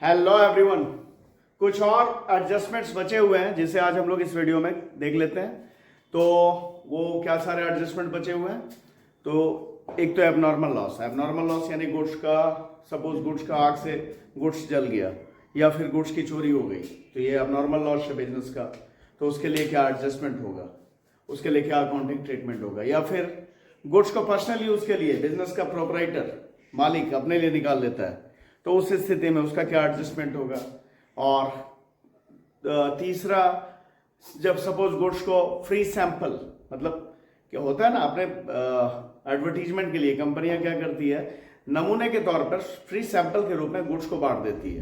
Hello everyone. कुछ और adjustments बचे हुए हैं जिसे आज हम लोग इस वीडियो में देख लेते हैं। तो वो क्या सारे एडजस्टमेंट बचे हुए हैं। तो एक तो एबनॉर्मल लॉस। एबनॉर्मल लॉस यानी गुड्स का, सपोज गुड्स का आग से गुड्स जल गया या फिर गुड्स की चोरी हो गई, तो ये एबनॉर्मल लॉस है बिजनेस का। तो उसके लिए क्या एडजस्टमेंट होगा, उसके लिए क्या अकाउंटिंग ट्रीटमेंट होगा। या फिर गुड्स को पर्सनल यूज के लिए बिजनेस का प्रोपराइटर मालिक अपने लिए निकाल लेता है, तो उस स्थिति में उसका क्या एडजस्टमेंट होगा। और तीसरा, जब सपोज गुड्स को फ्री सैंपल, मतलब क्या होता है ना, अपने एडवर्टीजमेंट के लिए कंपनियां क्या करती है, नमूने के तौर पर फ्री सैंपल के रूप में गुड्स को बांट देती है,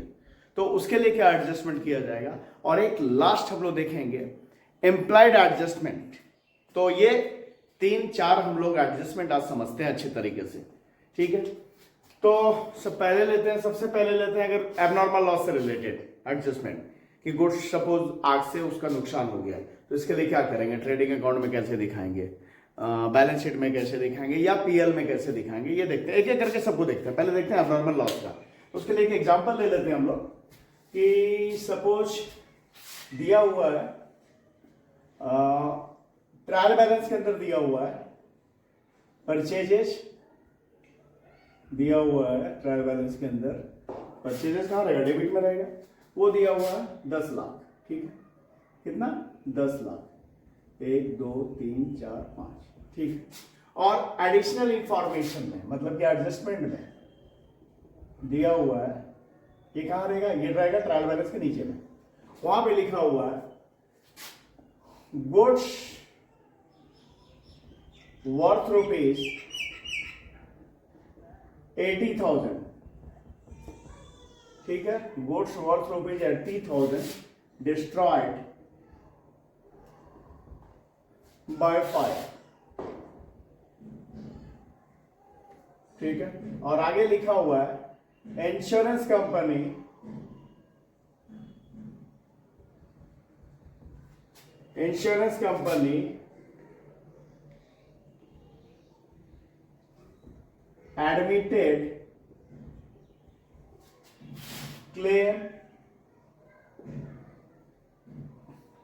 तो उसके लिए क्या एडजस्टमेंट किया जाएगा। और एक लास्ट हम लोग देखेंगे एम्प्लॉयड एडजस्टमेंट। तो ये 3-4 हम लोग एडजस्टमेंट आज समझते हैं अच्छे तरीके से, ठीक है। तो सबसे पहले लेते हैं अगर एबनॉर्मल लॉस से रिलेटेड एडजस्टमेंट, कि गुड्स सपोज आग से उसका नुकसान हो गया, तो इसके लिए क्या करेंगे, ट्रेडिंग अकाउंट में कैसे दिखाएंगे, बैलेंस शीट में कैसे दिखाएंगे, या पीएल में कैसे दिखाएंगे, ये देखते हैं, एक एक करके सबको देखते हैं। पहले देखते हैं एबनॉर्मल लॉस का। उसके लिए एक एग्जांपल ले लेते हैं हम लोग कि सपोज दिया हुआ है, ट्रायल बैलेंस के अंदर दिया हुआ है परचेजेस, दिया हुआ है ट्रायल बैलेंस के अंदर परचेजेस कहाँ रहेगा, डेबिट में रहेगा। वो दिया हुआ है 10 लाख, ठीक है। कितना, 10 लाख, 1 2 3 4 5, ठीक है। और एडिशनल इंफॉर्मेशन में, मतलब कि एडजस्टमेंट में दिया हुआ है, ये कहाँ रहेगा, ये रहेगा ट्रायल बैलेंस के नीचे में। वहां पे लिखा हुआ है गुड्स वर्थ रुपीज 80,000, ठीक है। Goods worth rupees 80,000 destroyed by fire, ठीक है। और आगे लिखा हुआ है insurance company admitted claim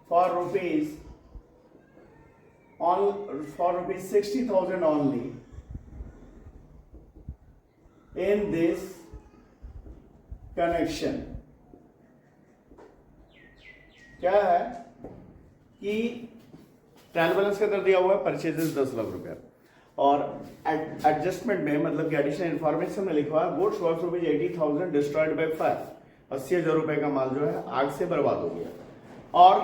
for rupees 60,000 only in this connection। क्या है कि ट्रायल बैलेंस के अंदर दिया हुआ है परचेजेस 10 लाख रुपया, और एडजस्टमेंट में, मतलब कि एडिशनल इंफॉर्मेशन में लिखा है goods worth rupees 80,000 destroyed by fire, 80,000 रुपए का माल जो है आग से बर्बाद हो गया। और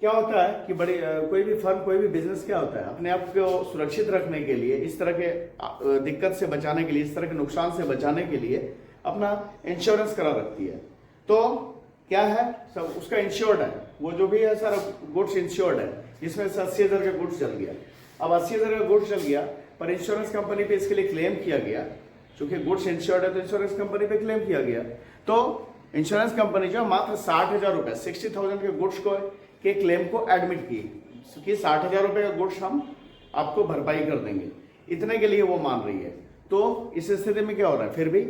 क्या होता है कि बड़ी कोई भी फर्म, कोई भी बिजनेस क्या होता है, अपने आप को सुरक्षित रखने के लिए, इस तरह के दिक्कत से बचाने के लिए, इस तरह के नुकसान से बचाने के लिए अपना इंश्योरेंस करा रखती है। तो क्या है, सब उसका इंश्योर्ड है, वो जो भी है सारा गुड्स इंश्योर्ड है, जिसमें से 80,000 का गुड्स जल गया। अब 80,000 का गुड्स चल गया, पर इंश्योरेंस कंपनी पे इसके लिए क्लेम किया गया, क्योंकि गुड्स इंश्योर्ड है तो इंश्योरेंस कंपनी पे क्लेम किया गया। तो इंश्योरेंस कंपनी जो मात्र 60,000 रुपए, 60,000 के गुड्स को के क्लेम को एडमिट की कि 60,000 रुपए का गुड्स हम आपको भरपाई कर देंगे, इतने के लिए वो मान रही है। तो इस स्थिति में क्या हो रहा है, फिर भी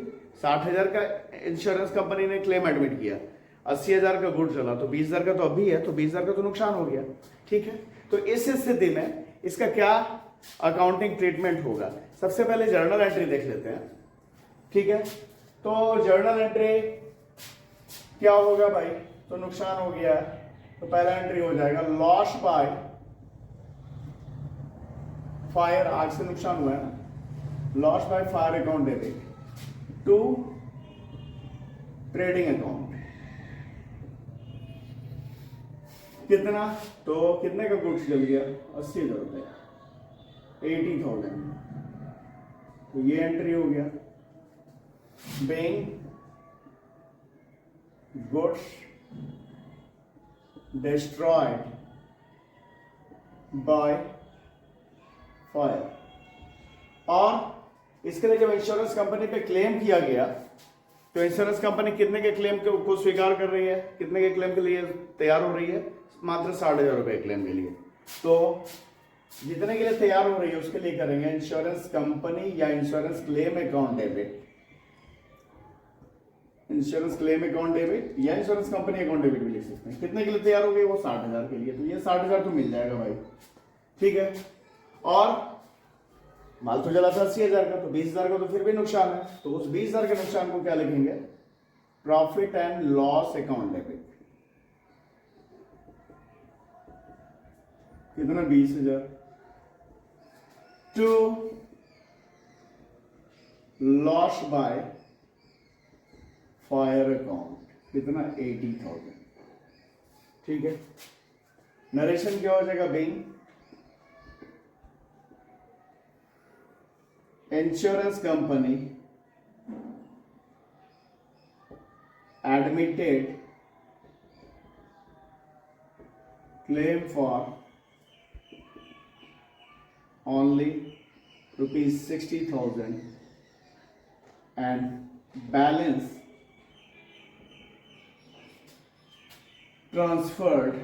60,000 का इंश्योरेंस कंपनी ने क्लेम एडमिट किया, 80,000 का गुड्स चला, तो 20,000 का तो अभी है, तो 20,000 का तो नुकसान हो गया, ठीक है। तो इस स्थिति में इसका क्या अकाउंटिंग ट्रीटमेंट होगा। सबसे पहले जर्नल एंट्री देख लेते हैं, ठीक है। तो जर्नल एंट्री क्या होगा भाई, तो नुकसान हो गया, तो पहला एंट्री हो जाएगा लॉस बाय फायर, आग से नुकसान हुआ है ना, loss by fire account debit to trading account. कितना, तो कितने का गुड्स जल गया, 80,000 रुपए, 80,000, तो ये एंट्री हो गया। Being goods destroyed by fire. और इसके लिए जब इंश्योरेंस कंपनी पे क्लेम किया गया, तो इंश्योरेंस कंपनी कितने के क्लेम को स्वीकार कर रही है, कितने के क्लेम के लिए तैयार हो रही है, मात्र 60,000 रुपए क्लेम के लिए। तो जितने के लिए तैयार हो रही है उसके लिए करेंगे इंश्योरेंस कंपनी या insurance claim account debit insurance claim account debit या इंश्योरेंस कंपनी अकाउंट डेबिट भी लिख सकते हैं। कितने के लिए तैयार हो गए? वो 60,000 के लिए। तो ये 60,000 तो मिल जाएगा भाई, ठीक है। और माल तो जला था 80,000 का, तो 20,000 का तो फिर भी नुकसान है, तो उस 20,000 के नुकसान को क्या लिखेंगे? Profit and loss account debit. कितना? 20,000 to loss by fire account. कितना? 80,000, ठीक है। नरेशन क्या हो जाएगा? Being insurance company admitted claim for only rupees 60,000 and balance transferred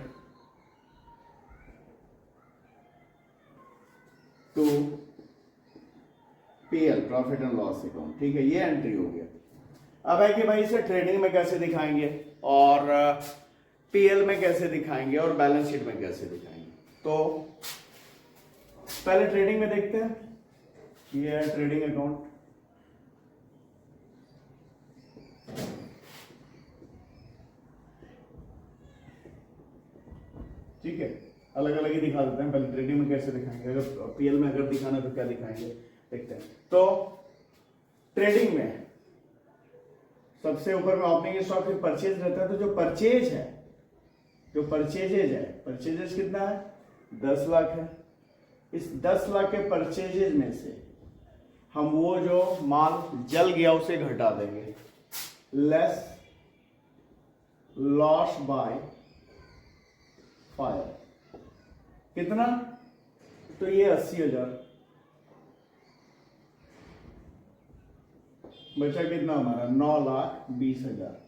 to PL profit and loss account, ठीक है। ये एंट्री हो गया। अब है कि भाई इसे ट्रेडिंग में कैसे दिखाएंगे और पीएल में कैसे दिखाएंगे और बैलेंस शीट में कैसे दिखाएंगे। तो पहले ट्रेडिंग में देखते हैं। ये है ट्रेडिंग अकाउंट, ठीक है। अलग अलग ही दिखा देते हैं। पहले ट्रेडिंग में कैसे दिखाएंगे, अगर पीएल में अगर दिखाना तो क्या दिखाएंगे देखते हैं। तो ट्रेडिंग में सबसे ऊपर में ओपनिंग स्टॉक फिर परचेज रहता है। तो जो परचेज है, जो परचेजेज है, परचेजेज कितना है? 10 लाख है। इस 10 लाख के परचेजेज में से हम वो जो माल जल गया उसे घटा देंगे, लेस लॉस बाय फायर। कितना? तो ये 80,000 बचा। कितना हमारा? 9,20,000।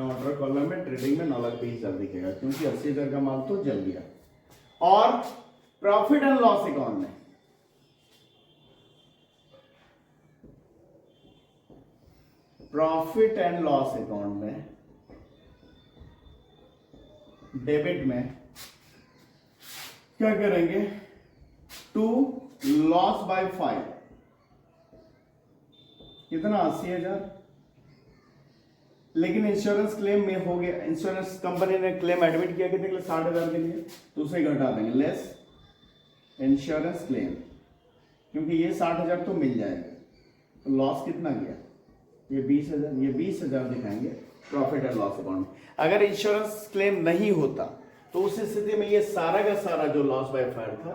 ऑर्डर कॉलम में ट्रेडिंग में 9,20,000 दिखेगा क्योंकि 80,000 का माल तो जल गया। और प्रॉफिट एंड लॉस अकाउंट में प्रॉफिट एंड लॉस अकाउंट में डेबिट में क्या करेंगे? To loss by 5। कितना? 80,000। लेकिन इंश्योरेंस क्लेम में हो गया, इंश्योरेंस कंपनी ने क्लेम एडमिट किया कितने के लिए? 60,000 के लिए। तो उसे घटा देंगे, लेस इंश्योरेंस क्लेम, क्योंकि ये 60,000 तो मिल जाएगा। तो लॉस कितना गया? ये 20,000। ये 20,000 दिखाएंगे प्रॉफिट एंड लॉस अकाउंट में। अगर इंश्योरेंस क्लेम नहीं होता तो उस स्थिति में ये सारा का सारा जो लॉस बाय फायर था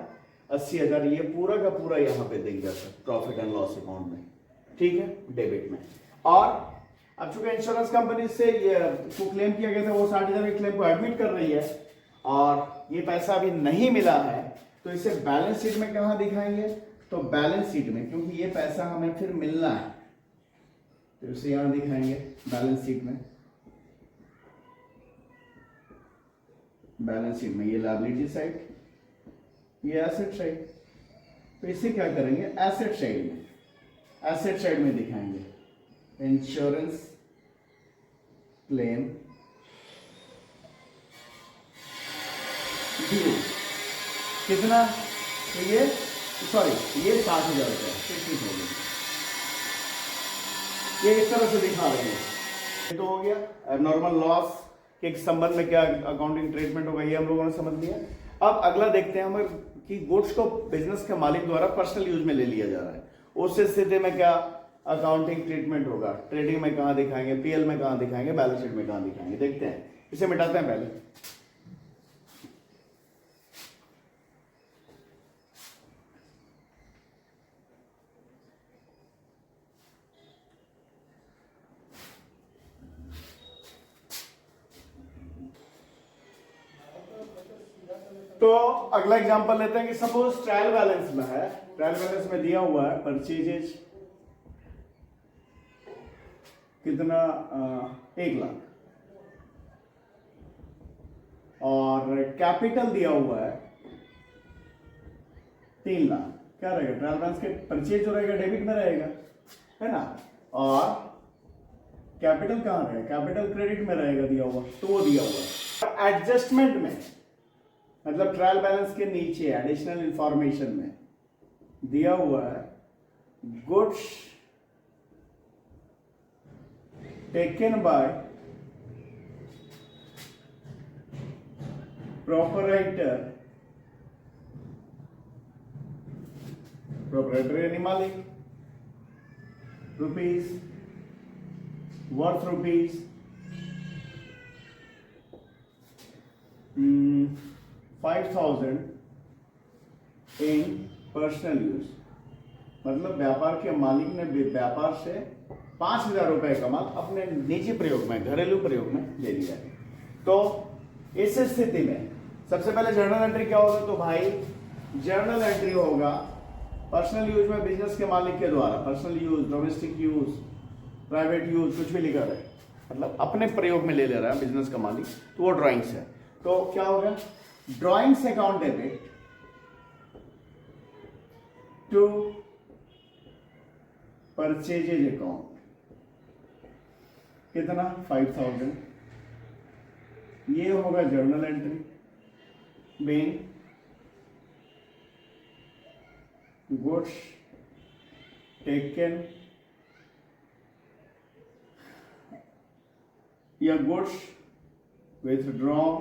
80,000, ये पूरा का पूरा यहां पे दिख जाता प्रॉफिट एंड लॉस अकाउंट में, ठीक है, डेबिट में। और अब चूंकि इंश्योरेंस कंपनी से ये को क्लेम किया गया था, वो 60,000 के क्लेम को एडमिट कर रही है और ये पैसा अभी नहीं मिला है, तो इसे बैलेंस शीट में कहां दिखाएंगे? तो बैलेंस शीट में, क्योंकि ये पैसा हमें फिर मिलना है, तो इसे यहां दिखाएंगे बैलेंस शीट में। बैलेंस शीट में ये लायबिलिटी साइड, ये एसेट साइड। तो इसे क्या करेंगे? एसेट साइड में, एसेट साइड में दिखाएंगे इंश्योरेंस क्लेम ड्यू। कितना? तो ये सॉरी ये 60,000 रुपये, 60,000। ये इस तरह से दिखा रहे हैं। ये तो हो गया एबनॉर्मल लॉस के संबंध में क्या अकाउंटिंग ट्रीटमेंट होगा, ये हम लोगों ने समझ लिया। अब अगला देखते हैं हम कि गुड्स को बिजनेस के मालिक द्वारा पर्सनल यूज में ले लिया जा रहा है, उस स्थिति में क्या अकाउंटिंग ट्रीटमेंट होगा? ट्रेडिंग में कहां दिखाएंगे, पीएल में कहां दिखाएंगे, बैलेंस शीट में कहां दिखाएंगे, देखते हैं। इसे मिटाते हैं पहले। तो अगला एग्जांपल लेते हैं कि सपोज ट्रायल बैलेंस में है, ट्रायल बैलेंस में दिया हुआ है परचेजेज कितना? 1 लाख, और कैपिटल दिया हुआ है 3 लाख। क्या रहेगा? ट्रायल बैलेंस के परचेज जो रहेगा डेबिट में रहेगा, है ना। और कैपिटल कहाँ रहेगा, कैपिटल क्रेडिट में रहेगा दिया हुआ, तो वो दिया हुआ है। एडजस्टमेंट में मतलब ट्रायल बैलेंस के नीचे एडिशनल इंफॉर्मेशन में दिया हुआ है गुड्स टेकन बाय प्रोपराइटर यानी मालिक, रुपीज वर्थ रुपीज 5,000 इन पर्सनल यूज, मतलब व्यापार के मालिक ने व्यापार से 5,000 रुपए का माल अपने निजी प्रयोग में, घरेलू प्रयोग में ले लिया है। तो इस स्थिति में सबसे पहले जर्नल एंट्री क्या होगा, तो भाई जर्नल एंट्री होगा पर्सनल यूज में बिजनेस के मालिक के द्वारा, personal use, domestic use, private use, कुछ भी लिखा रहे, मतलब अपने प्रयोग में ले रहा है बिजनेस का मालिक, तो वो ड्राइंग्स है। तो क्या होगा, drawings account debit to purchases account, कितना 5,000, ये होगा journal entry. Being goods taken या goods withdrawn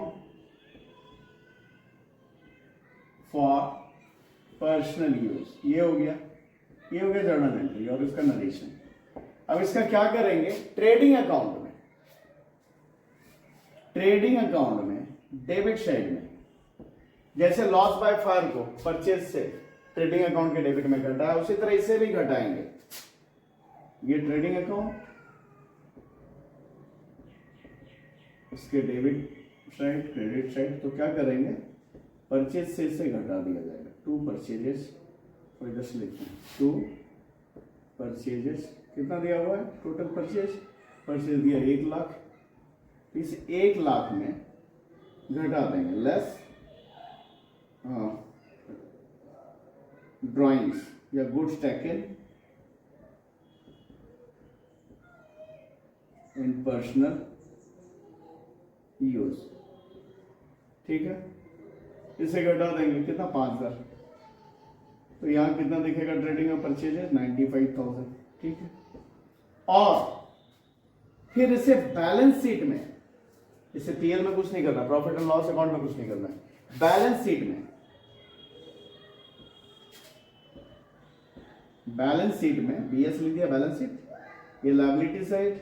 for personal use, ये हो गया जर्नल एंट्री और इसका नरेशन। अब इसका क्या करेंगे, ट्रेडिंग अकाउंट में डेबिट साइड में, जैसे लॉस बाय फायर को परचेज से ट्रेडिंग अकाउंट के डेबिट में घटा है, उसी तरह इसे भी घटाएंगे। ये ट्रेडिंग अकाउंट, इसके डेबिट साइड, क्रेडिट साइड, तो क्या करेंगे, परचेज से इसे घटा दिया जाएगा। 2 परचेजेस, और इधर से लिखते हैं 2 परचेजेस, कितना दिया हुआ है टोटल परचेज दिया 1 लाख, इस 1 लाख में घटा देंगे लेस ड्राइंग्स या goods taken in personal use, ठीक है, इसे घटा देंगे कितना 5,000, तो यहां कितना दिखेगा ट्रेडिंग में परचेज है 95,000, ठीक है। और फिर इसे बैलेंस शीट में, इसे पीएल में कुछ नहीं करना, प्रॉफिट एंड लॉस अकाउंट में कुछ नहीं करना, बैलेंस शीट में बीएस लिख दिया बैलेंस शीट, ये लायबिलिटी साइड,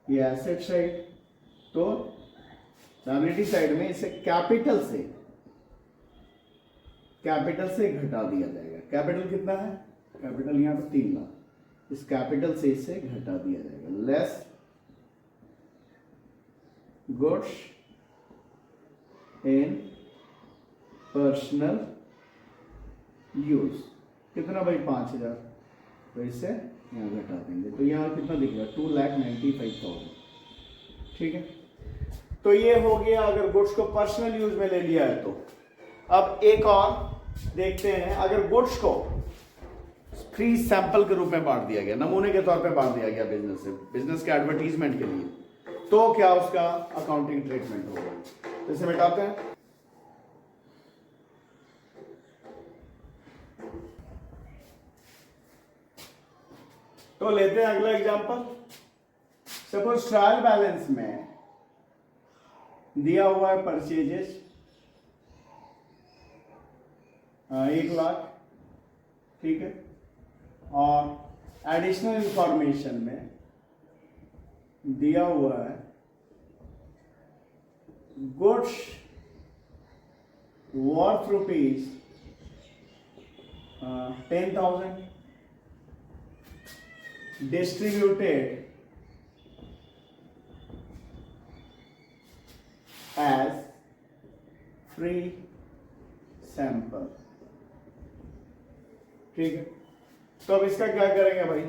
ये एसेट साइड, तो लायबिलिटी साइड में इसे कैपिटल से घटा दिया जाएगा। कैपिटल कितना है, कैपिटल यहां पर 3 लाख, इस कैपिटल से इसे घटा दिया जाएगा less goods in personal use, कितना भाई 5,000, तो इसे यहां घटा देंगे, तो यहां कितना दिखेगा 2,95,000, ठीक है। तो ये हो गया अगर गुड्स को पर्सनल यूज में ले लिया है तो। अब एक और देखते हैं, अगर गुड्स को फ्री सैंपल के रूप में बांट दिया गया, नमूने के तौर पे बांट दिया गया बिजनेस के एडवर्टीजमेंट के लिए, तो क्या उसका अकाउंटिंग ट्रीटमेंट होगा, तो इसे मिटाते हैं। तो लेते हैं अगला एग्जांपल। सपोज ट्रायल बैलेंस में दिया हुआ है परचेजेस 1 लाख, ठीक है, और एडिशनल इंफॉर्मेशन में दिया हुआ है goods worth rupees 10,000 distributed as free sample, ठीक है। तो अब इसका क्या करेंगे भाई,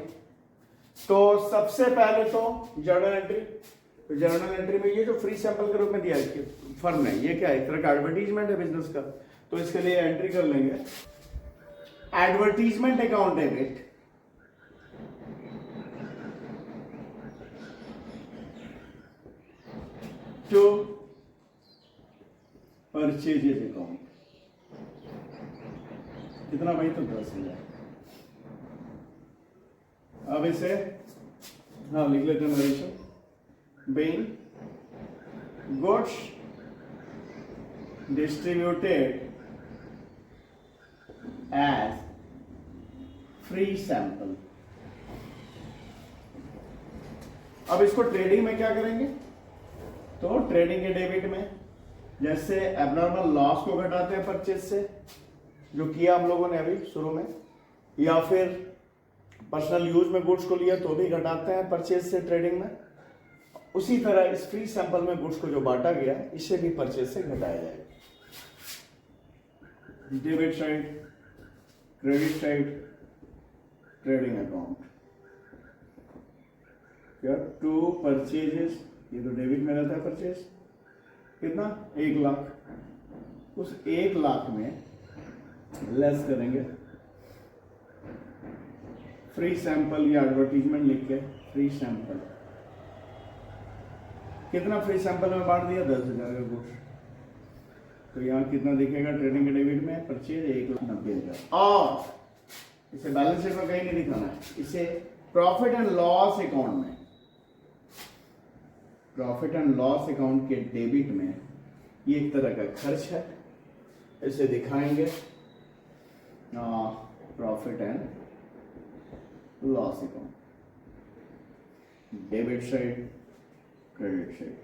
तो सबसे पहले तो जर्नल एंट्री, तो जर्नल एंट्री में ये जो फ्री सैंपल के रूप में दिया है फर्म ने, ये क्या है, एक तरह का एडवर्टीजमेंट है बिजनेस का, तो इसके लिए एंट्री कर लेंगे advertisement account debit to purchases account, कितना भाई? तो 10,000। अब इसे हाँ लिख लेते हैं narration. Being goods distributed as free sample. अब इसको ट्रेडिंग में क्या करेंगे? तो ट्रेडिंग के डेबिट में जैसे एबनॉर्मल लॉस को घटाते हैं परचेज से, जो किया हम लोगों ने अभी शुरू में, या फिर पर्सनल यूज में गुड्स को लिया तो भी घटाते हैं परचेज से ट्रेडिंग में, उसी तरह इस फ्री सैंपल में गुड्स को जो बांटा गया इसे भी परचेज से घटाया जाएगा। Debit side, credit side, trading account. क्या? टू परचेजेस, ये तो डेबिट में रहता है परचेज, कितना? 1,00,000। उस 1,00,000 में लेस करेंगे फ्री सैंपल या एडवर्टीजमेंट लिख के, फ्री सैंपल। कितना फ्री सैंपल में बांट दिया? 10,000 का गुड्स। तो यहाँ कितना दिखेगा ट्रेडिंग के डेबिट में? परचेज 1,90,000। और इसे बैलेंस शीट में कहीं नहीं दिखाना है, इसे प्रॉफिट एंड लॉस अकाउंट में, प्रॉफिट एंड लॉस अकाउंट के डेबिट में ये एक तरह का खर्च है, इसे दिखाएंगे profit and loss account, debit side, credit side.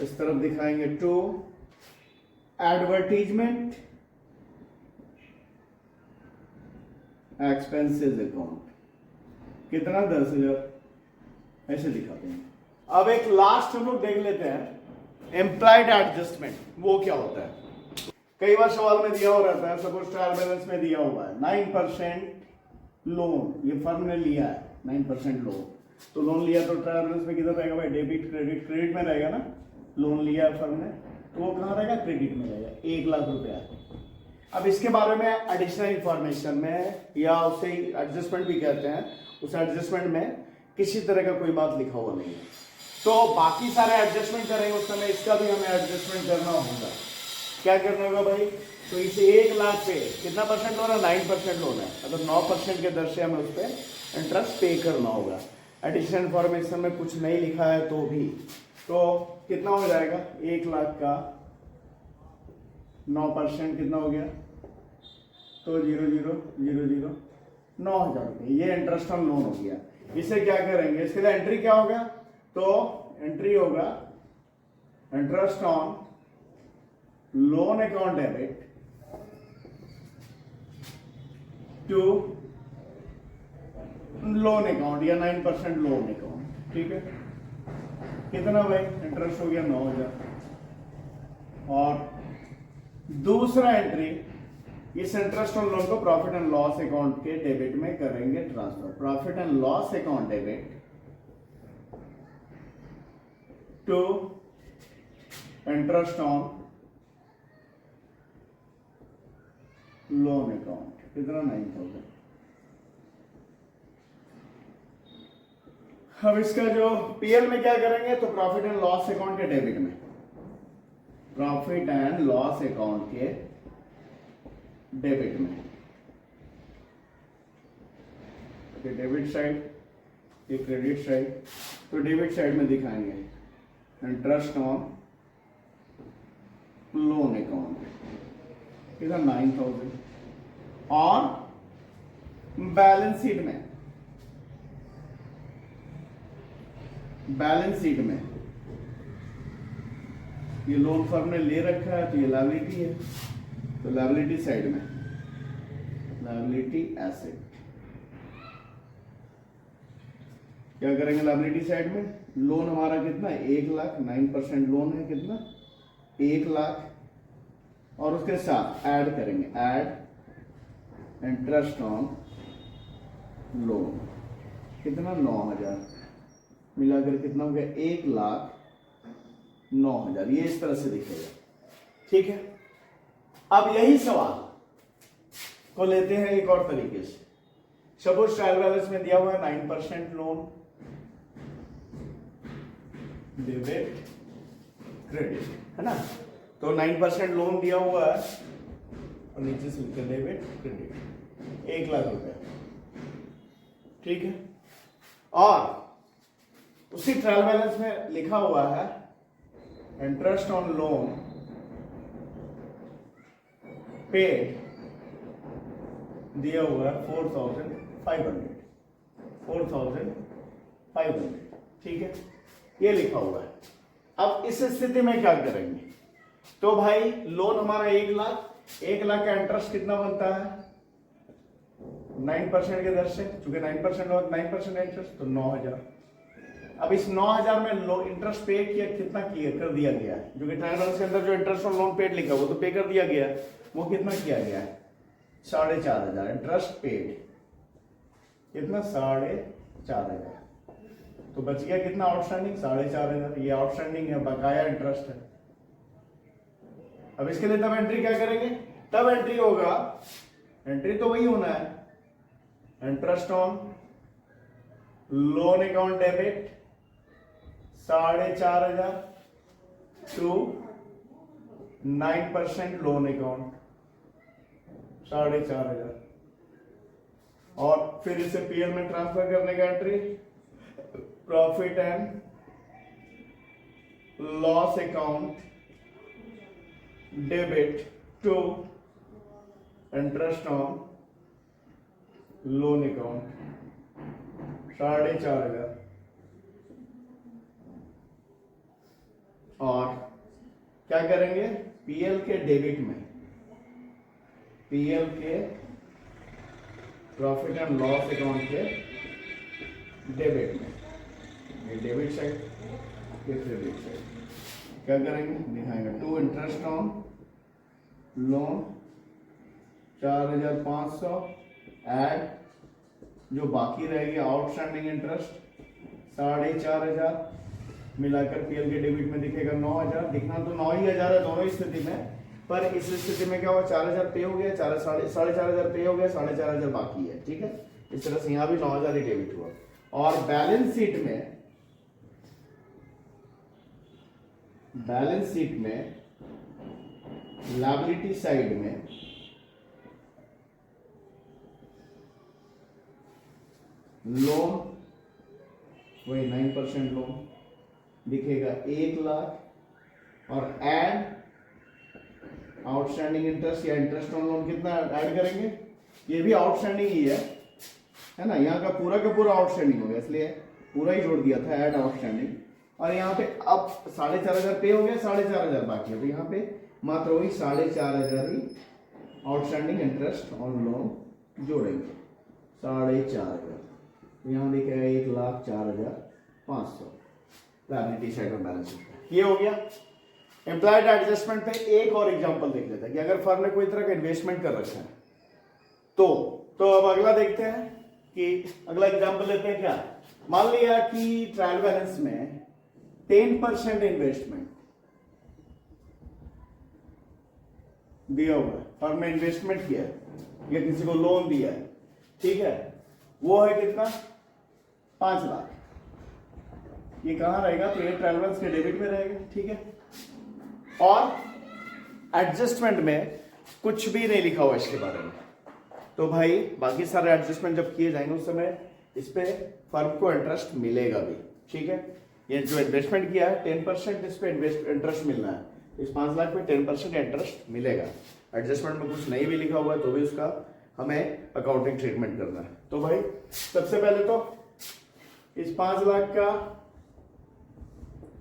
इस तरफ दिखाएंगे टू एडवर्टीजमेंट एक्सपेंसेस अकाउंट, कितना? 10,000। ऐसे दिखाते हैं। अब एक लास्ट हम लोग देख लेते हैं एम्प्लॉयड एडजस्टमेंट, वो क्या होता है? कई बार सवाल में दिया हो रहता है, सपोज ट्रायल बैलेंस में दिया हुआ है 9% लोन, ये फर्म ने लिया है 9% लोन, तो लोन लिया तो ट्रायल बैलेंस में किधर रहेगा भाई? Debit, credit. क्रेडिट में रहेगा ना, लोन लिया है फर्म ने, तो वो कहाँ रहेगा? क्रेडिट में रहेगा, 1,00,000 रुपया। अब इसके बारे में एडिशनल इंफॉर्मेशन में, या उसे एडजस्टमेंट भी कहते हैं, उस एडजस्टमेंट में किसी तरह का कोई बात लिखा हुआ नहीं है, तो बाकी सारे एडजस्टमेंट करेंगे उस समय इसका भी हमें एडजस्टमेंट करना होगा। क्या करना होगा भाई? तो इसे 1,00,000 पे कितना परसेंट लोन है? 9% लोन है, अगर 9% के दर से हमें उस पर इंटरेस्ट पे करना होगा। एडिशनल इंफॉर्मेशन में कुछ नहीं लिखा है तो भी, तो कितना हो जाएगा? 1,00,000 का 9% कितना हो गया? तो 0,000,000 9,000 रुपये, ये इंटरेस्ट ऑन लोन हो गया। इसे क्या करेंगे? इसके लिए एंट्री क्या होगा? तो एंट्री होगा interest on loan account debit to loan account या 9% लोन अकाउंट। ठीक है, कितना भाई? इंटरेस्ट हो गया 9,000। और दूसरा एंट्री, इस इंटरेस्ट ऑन लोन को प्रॉफिट एंड लॉस अकाउंट के डेबिट में करेंगे transfer. Profit and loss account debit to interest on loan account, कितना? 9,000। अब इसका जो पीएल में क्या करेंगे? तो प्रॉफिट एंड लॉस अकाउंट के डेबिट में, प्रॉफिट एंड लॉस अकाउंट के डेबिट में, ये डेबिट साइड, ये क्रेडिट साइड। तो डेबिट साइड में दिखाएंगे इंटरेस्ट ऑन लोन अकाउंट, कितना? 9,000। और बैलेंस शीट में, बैलेंस शीट में ये लोन फर्म ने ले रखा है तो ये लायबिलिटी है, तो लायबिलिटी साइड में लायबिलिटी एसेट, क्या करेंगे? लायबिलिटी साइड में लोन हमारा कितना? 1,00,000, 9% लोन है, कितना? 1,00,000। और उसके साथ ऐड करेंगे, ऐड इंटरेस्ट ऑन लोन, कितना? 9,000। मिलाकर कितना हो गया? 1,09,000। ये इस तरह से दिखेगा। ठीक है, अब यही सवाल को लेते हैं एक और तरीके से। सपोज ट्रायल बैलेंस में दिया हुआ है 9% लोन, डेबिट क्रेडिट, है ना। तो 9% लोन दिया हुआ है और नीचे से लिखा डेबिट क्रेडिट 1,00,000 रुपए, ठीक है। और उसी ट्रायल बैलेंस में लिखा हुआ है इंटरेस्ट ऑन लोन पेड दिया हुआ है 4,500, ठीक है, ये लिखा हुआ है। अब इस स्थिति में क्या करेंगे? तो भाई लोन हमारा 1,00,000 का इंटरेस्ट कितना बनता है 9% के दर से, चूंकि 9% और 9% इंटरेस्ट, तो 9,000। अब इस 9,000 में लो इंटरेस्ट पे किया, कितना किया कर दिया गया है, जो कि ट्रायल बैलेंस के अंदर जो इंटरेस्ट ऑन लोन पेड लिखा वो तो पे कर दिया गया है, वो कितना किया गया है 4,500 इंटरेस्ट पेड, कितना 4,500। तो बच गया कितना आउटस्टैंडिंग 4,500, ये आउटस्टैंडिंग है, बकाया इंटरेस्ट है। अब इसके लिए तब एंट्री क्या करेंगे? तब एंट्री होगा, एंट्री तो वही होना है, interest on loan account debit 4,500 to 9% loan account 4,500, और फिर इसे पीएल में ट्रांसफर करने का entry profit and loss account debit to interest on loan account 4,500, और क्या करेंगे पीएल के डेबिट में, पीएल के प्रॉफिट एंड लॉस अकाउंट के डेबिट में, ये डेबिट साइड, ये क्रेडिट साइड, क्या करेंगे दिखाएंगे to interest on loan 4,500 add जो बाकी रहेगी आउटस्टैंडिंग इंटरेस्ट 4,500 मिलाकर पीएल के डेबिट में दिखेगा 9,000, दिखना तो 9,000 है दोनों स्थिति में, पर इस स्थिति में क्या हुआ 4,000 पे हो गया, 4,500 पे हो गया, 4,500 बाकी है, ठीक है। इस तरह से यहां भी 9,000 ही डेबिट हुआ। और बैलेंस शीट में लायबिलिटी साइड में लोन वही 9% लोन दिखेगा 1,00,000, और ऐड आउटस्टैंडिंग इंटरेस्ट या इंटरेस्ट ऑन लोन कितना ऐड करेंगे, ये भी आउटस्टैंडिंग ही है ना, यहाँ का पूरा आउटस्टैंडिंग हो गया, इसलिए पूरा ही जोड़ दिया था ऐड आउटस्टैंडिंग। और यहाँ पे अब 4,500 पे हो गया, 4,500 बाकी है, तो यहाँ पे मात्र वही 4,500 ही आउटस्टैंडिंग इंटरेस्ट ऑन लोन जोड़ेंगे 4,500, तो यहाँ दिखेगा 1,04,500 लायबिलिटी साइड में बैलेंस शीट। ये हो गया। एम्प्लॉयड एडजस्टमेंट पे एक और एग्जांपल देख लेते हैं कि अगर फर्म ने कोई तरह का इन्वेस्टमेंट कर रखा है तो अब अगला देखते हैं कि अगला एग्जांपल लेते हैं। क्या मान लिया कि ट्रायल बैलेंस में 10% इन्वेस्टमेंट दिया हुआ है, फर्म ने इन्वेस्टमेंट किया है या किसी को लोन दिया है, ठीक है, वो है कितना 5,00,000। ये कहां रहेगा, तो ये ट्रायल बैलेंस के डेबिट में रहेगा, ठीक है। और एडजस्टमेंट में कुछ भी नहीं लिखा हुआ इसके बारे में, तो भाई बाकी सारे एडजस्टमेंट जब किए जाएंगे उस समय इस पे फर्म को इंटरेस्ट मिलेगा भी, ठीक है। ये जो इन्वेस्टमेंट किया है 10% इस पे इंटरेस्ट मिलना है, इस 5,00,000 पे 10% इंटरेस्ट मिलेगा। एडजस्टमेंट में कुछ नहीं भी लिखा हुआ है तो भी उसका हमें अकाउंटिंग ट्रीटमेंट करना है। तो भाई सबसे पहले तो इस 5,00,000 का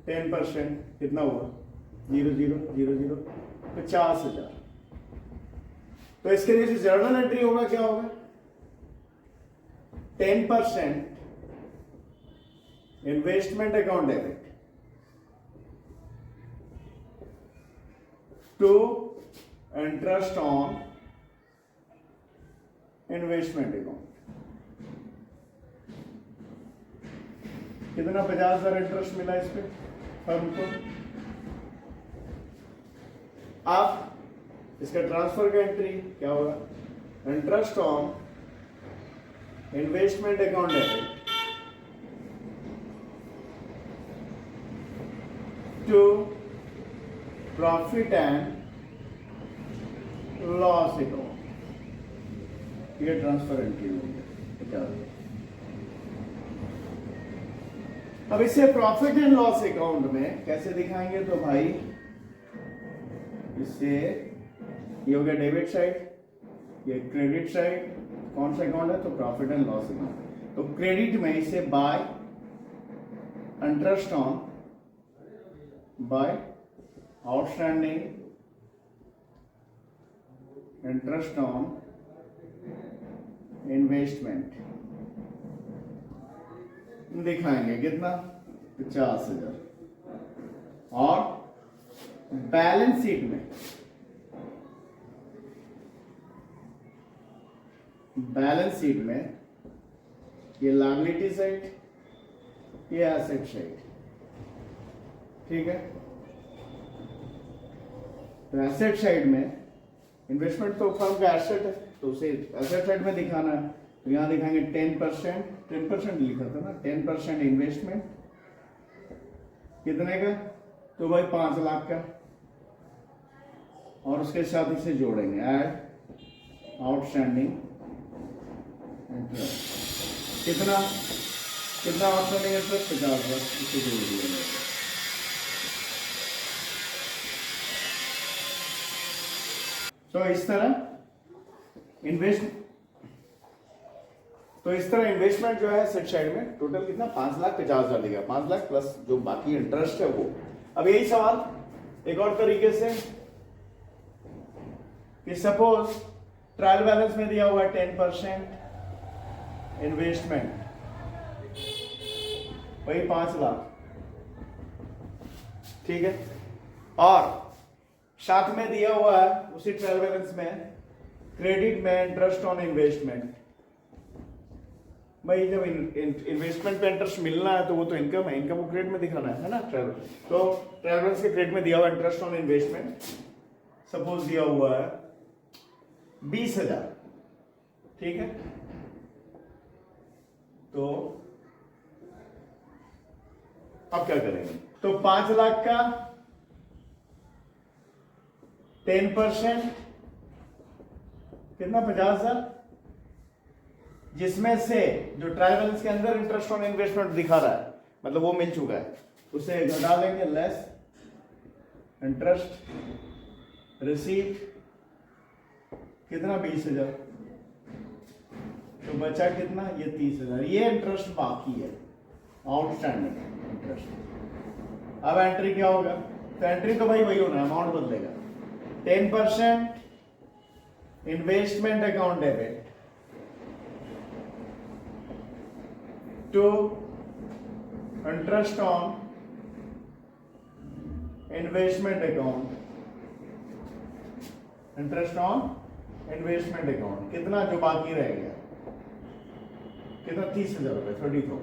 10% कितना हुआ 0,000 50,000। तो इसके लिए जर्नल एंट्री होगा, क्या होगा 10% investment account debit to interest on investment account. कितना 50,000 इंटरेस्ट मिला इस पे फर्म को। अब इसका ट्रांसफर का एंट्री क्या होगा, interest on investment account debit to profit and loss account, ये ट्रांसफर एंट्री होगी। अब इसे प्रॉफिट एंड लॉस अकाउंट में कैसे दिखाएंगे? तो भाई इससे ये हो गया डेबिट साइड, ये क्रेडिट साइड। कौन सा अकाउंट है? तो प्रॉफिट एंड लॉस अकाउंट। तो क्रेडिट में इसे by interest on by outstanding interest on investment दिखाएंगे। कितना? 50,000। और बैलेंस शीट में ये लायबिलिटी साइड, ये एसेट साइड। ठीक है, तो एसेट साइड में इन्वेस्टमेंट तो फर्म का एसेट है, तो उसे एसेट साइड में दिखाना है। तो यहां दिखाएंगे 10% लिखा था ना, 10% इन्वेस्टमेंट। कितने का? तो भाई 5 लाख का। और उसके साथ इसे जोड़ेंगे, ऐड आउटस्टैंडिंग इंटरेस्ट। कितना आउटस्टैंडिंग इंटरेस्ट? 50 लाख। इसे जोड़ दिया। तो इस तरह इन्वेस्टमेंट जो है सेट साइड में टोटल कितना? 5,50,000 दिया। 5 लाख प्लस जो बाकी इंटरेस्ट है वो। अब यही सवाल एक और तरीके से कि सपोज ट्रायल बैलेंस में दिया हुआ 10% इन्वेस्टमेंट, वही 5 लाख। ठीक है, और साथ में दिया हुआ है उसी ट्रायल बैलेंस में क्रेडिट में इंटरेस्ट ऑन इन्वेस्टमेंट। भाई जब इन्वेस्टमेंट पे इंटरेस्ट मिलना है तो वो तो इनकम है, इनकम को क्रेडिट में दिखाना है ना ट्रायल। तो ट्रायल बैलेंस के क्रेडिट में दिया हुआ इंटरेस्ट ऑन इन्वेस्टमेंट सपोज दिया हुआ है 20,000। ठीक है, तो अब क्या करेंगे? तो 5 लाख का 10% कितना? 50,000, जिसमें से जो ट्रायल बैलेंस के अंदर इंटरेस्ट ऑन इन्वेस्टमेंट दिखा रहा है, मतलब वो मिल चुका है, उसे घटा लेंगे, लेस इंटरेस्ट रिसीव्ड। कितना? 20,000। तो बचा कितना? ये 30,000। ये इंटरेस्ट बाकी है, आउटस्टैंडिंग इंटरेस्ट। अब एंट्री क्या होगा? तो एंट्री तो भाई वही होना है, अमाउंट बदलेगा। 10% investment account debit to interest on investment account, interest on investment account. कितना जो बाकी रह गया? कितना? 30,000 रुपए, 30,000।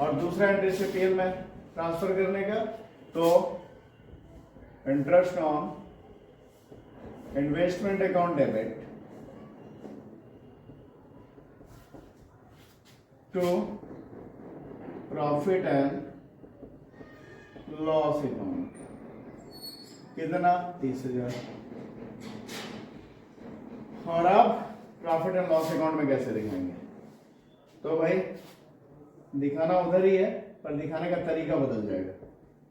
और दूसरा एंट्री से पीएल में ट्रांसफर करने का, तो interest on investment account debit to profit and loss account. कितना? 30,000। और अब प्रॉफिट एंड लॉस अकाउंट में कैसे दिखाएंगे? तो भाई दिखाना उधर ही है, पर दिखाने का तरीका बदल जाएगा।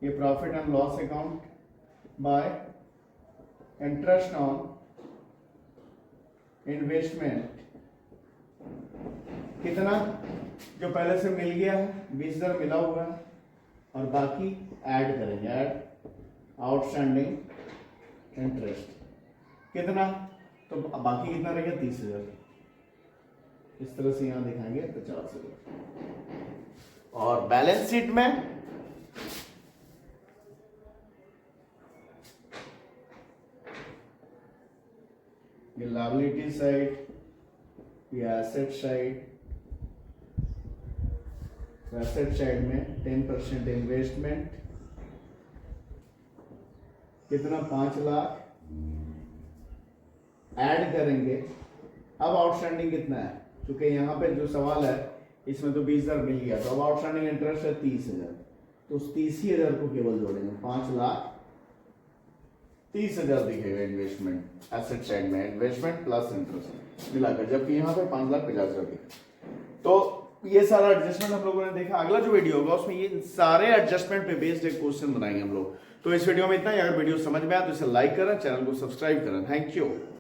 ये profit and loss account by interest on investment. कितना? जो पहले से मिल गया है 20,000 मिला हुआ है, और बाकी ऐड करेंगे, ऐड आउटस्टैंडिंग इंटरेस्ट। कितना? तो बाकी कितना रहेगा? 30,000। इस तरह से यहां दिखाएंगे 50,000। और बैलेंस शीट में ये लायबिलिटी साइड, ये एसेट साइड। एसेट साइड में 10% इन्वेस्टमेंट। कितना? 5 लाख। ऐड करेंगे। अब आउटस्टैंडिंग कितना है? क्योंकि यहां पे जो सवाल है इसमें तो 20,000 मिल गया, तो अब आउटस्टैंडिंग इंटरेस्ट है 30,000। तो उस 30,000 को केवल जोड़ेंगे, 5,30,000 दिखेगा इन्वेस्टमेंट एसेट साइड में, इन्वेस्टमेंट प्लस इंटरेस्ट मिलाकर, जबकि यहाँ पे 5,50,000 दिखेगा। तो ये सारा एडजस्टमेंट हम लोगों ने देखा। अगला जो वीडियो होगा उसमें ये सारे एडजस्टमेंट पे बेस्ड एक क्वेश्चन बनाएंगे हम लोग। तो इस वीडियो में इतना ही। अगर वीडियो समझ में आया तो इसे लाइक करें, चैनल को सब्सक्राइब करें। Thank you.